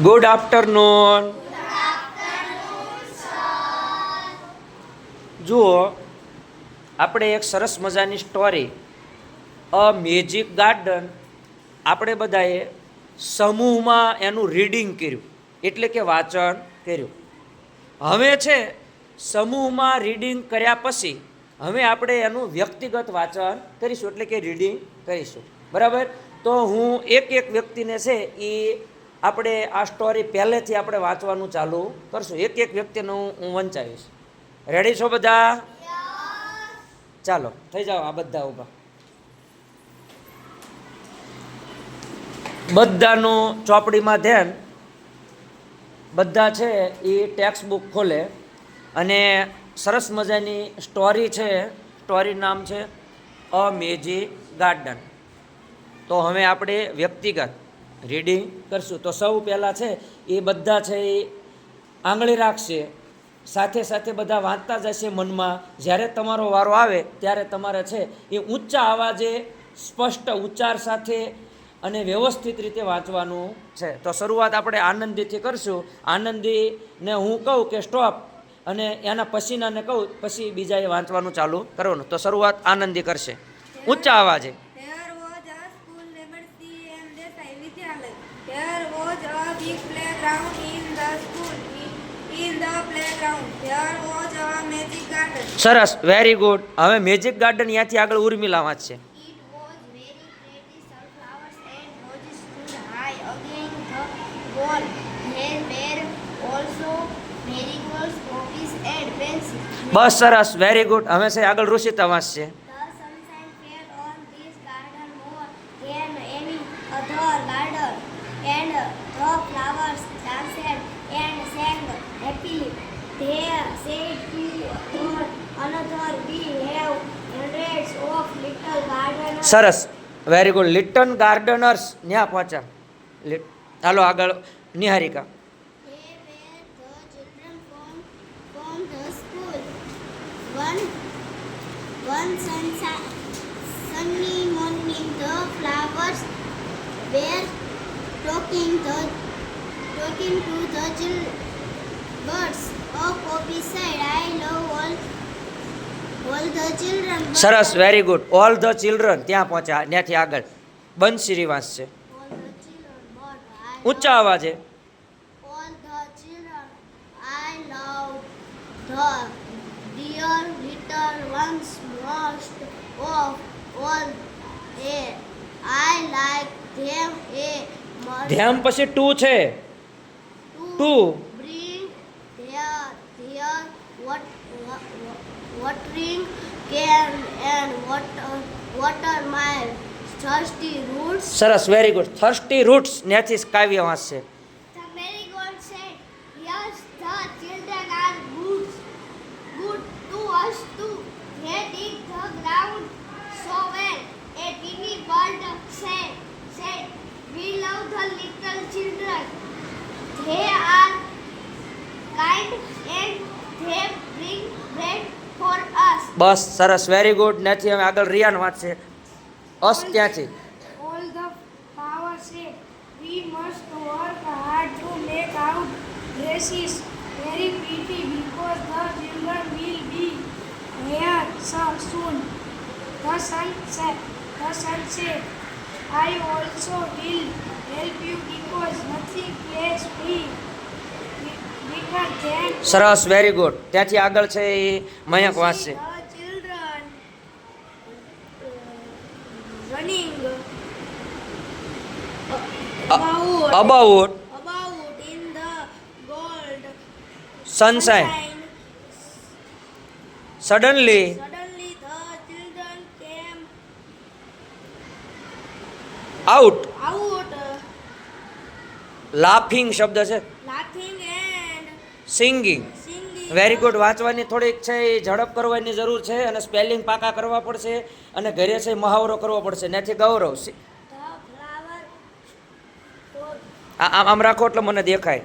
Good afternoon. જુઓ, આપણે એક સરસ મજાની સ્ટોરી અ મેજિક ગાર્ડન આપણે બધાએ સમૂહમાં એનું રીડિંગ કર્યું, એટલે કે વાંચન કર્યું. હવે છે સમૂહમાં રીડિંગ કર્યા પછી હવે આપણે એનું વ્યક્તિગત વાંચન કરીશું, એટલે કે રીડિંગ કરીશું. બરાબર? તો હું એક એક વ્યક્તિને છે એ આપણે આ સ્ટોરી પહેલેથી આપણે વાંચવાનું ચાલુ કરશું. એક એક વ્યક્તિનું હું વંચાવીશ. રેડી છો બધા? ચાલો થઈ જાઓ, આ બધા ઊભા. બધાનું ચોપડીમાં ધ્યાન. બધા છે એ ટેક્સ્ટ બુક ખોલે અને સરસ મજાની સ્ટોરી છે. સ્ટોરી નામ છે અ મેજિક ગાર્ડન. તો હવે આપણે વ્યક્તિગત રીડિંગ કરશું. તો સૌ પહેલાં છે એ બધા છે એ આંગળી રાખશે, સાથે સાથે બધા વાંચતા જશે મનમાં. જ્યારે તમારો વારો આવે ત્યારે તમારે છે એ ઊંચા અવાજે સ્પષ્ટ ઉચ્ચાર સાથે અને વ્યવસ્થિત રીતે વાંચવાનું છે. તો શરૂઆત આપણે આનંદીથી કરશું. આનંદીને હું કહું કે સ્ટોપ, અને એના પછીનાને કહું, પછી બીજાએ વાંચવાનું ચાલુ કરવાનું. તો શરૂઆત આનંદી કરશે ઊંચા અવાજે. There was a big playground in the school. In the playground, there was a magic garden. સરસ, વેરી ગુડ. હવે મેજિક ગાર્ડન ત્યાંથી આગળ ઉર્મિલા વાંચશે. It was very pretty. Sunflowers and roses stood high against the wall. There were also marigolds, poppies and pansies. બસ સરસ, very good. હવે છે આગળ ઋષિતા વાંચશે. The sunshine fell on this garden more than any other garden, and the flowers danced and sang happily. They said to another, "We have hundreds of little gardeners." સરસ, very good. Little ગાર્ડનર્સ ન્યા પહોંચ્યા. હાલો આગળ Niharika. They were the children from the school. One sunny morning, the flowers were talking to the birds. A poppy said, "I love all the children." but સરસ, very good. All the children ત્યાં પહોંચ્યા. ત્યાંથી આગળ બંસીરી વાંચશે all the children, but I ઊંચા અવાજે. all the children. I love the dear little ones most of all. I like them a much ધ્યાન પછી ટુ છે. to Two. bring their watering can and water my thirsty roots. સરસ, very good. Thirsty roots ત્યાંથી કાવ્ય વાંચશે. The marigold said, "Yes, the children are good to us too. They dig the ground so well." A teeny bird said, "We love the little children. They are kind and they bring bread for us." બસ સરસ, very good. ત્યાંથી હવે આગળ રિયાન વાંચશે. અસ ત્યાંથી. All the flowers say, "We must work hard to make our dresses very pretty because the children will be here so soon." The sun said, "I also will help you because nothing is free. Bigger than સરસ, very good. ત્યાંથી આગળ છે એ મયંક વાંચશે. the children running about in the gold sunshine. Suddenly Suddenly the children came out. out, laughing શબ્દ છે. laughing and singing. singing. Very good. વાંચવાની થોડીક છે એ ઝડપ કરવાની જરૂર છે, અને સ્પેલિંગ પાકા કરવા પડશે, અને ઘરે છે મહાવરો કરવો પડશે. ત્યાંથી ગૌરવ. The flower stood આમ રાખો એટલે મને દેખાય.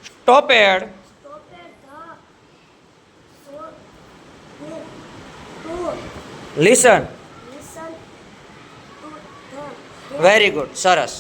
સ્ટોપેડ stopped to listen. listen to the very good, સરસ.